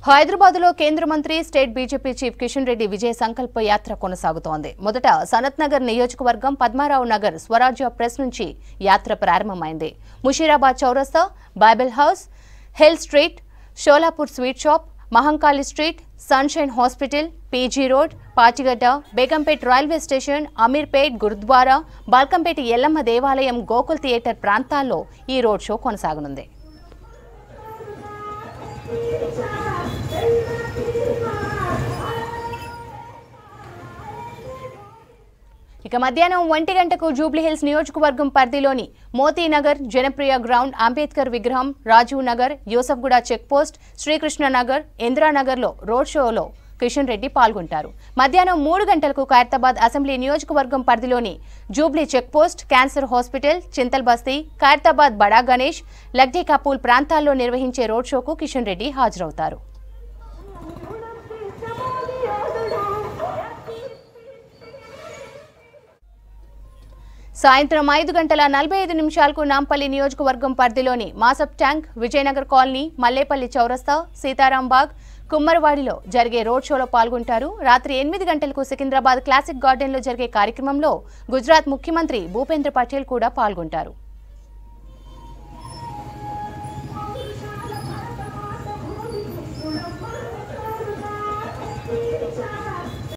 హైదరాబాద్లో కేంద్ర మంత్రి state BJP chief Kishan Reddy Vijaya Sankalpa Yatra కొనసాగుతోంది. మొదట సనత్ నగర్ నియోజకవర్గం పద్మారావు నగర్ స్వరాజ్య ప్రెస్ నుంచి యాత్ర ప్రారంభమైంది. ముషీరాబాద్ చౌరస్తా, Bible House, Hill Street, Sholapur Sweet Shop, Mahankali Street, Sunshine Hospital, PG Road, Pachigadda, Begumpet railway station, Ameerpet gurdwara, Balkampet Yellamma దేవాలయం, గోకుల్ థియేటర్ ప్రాంతాల్లో ఈ రోడ్ షో కొనసాగనుంది. ఇక మధ్యాహ్నం 1 గంటకు జూబ్లీహిల్స్ నియోజకవర్గం పరిధిలోని మోతీనగర్, జనప్రియ గ్రౌండ్, అంబేద్కర్ విగ్రహం, రాజీవ్ నగర్, యూసఫ్గూడ చెక్ పోస్ట్, శ్రీకృష్ణ నగర్, ఇందిరానగర్లో రోడ్ షోలో కిషన్ రెడ్డి పాల్గొంటారు. మధ్యాహ్నం 3 గంటలకు ఖైరతాబాద్ అసెంబ్లీ నియోజకవర్గం పరిధిలోని Jubilee check post, cancer hospital, Chintal Basti, Khairatabad బడా గణేష్, లగ్డీకాపూల్ ప్రాంతాల్లో నిర్వహించే రోడ్ షోకు కిషన్ రెడ్డి హాజరవుతారు. సాయంత్రం 5:45 నాంపల్లి నియోజకవర్గం పరిధిలోని మాసప్ ట్యాంక్, విజయనగర్ కాలనీ, మల్లేపల్లి చౌరస్తా, సీతారాంబాగ్, కుమ్మరవాడిలో జరిగే రోడ్ షోలో పాల్గొంటారు. రాత్రి 8 గంటలకు సికింద్రాబాద్ క్లాసిక్ గార్డెన్లో జరిగే కార్యక్రమంలో గుజరాత్ ముఖ్యమంత్రి భూపేంద్ర పటేల్ కూడా పాల్గొంటారు.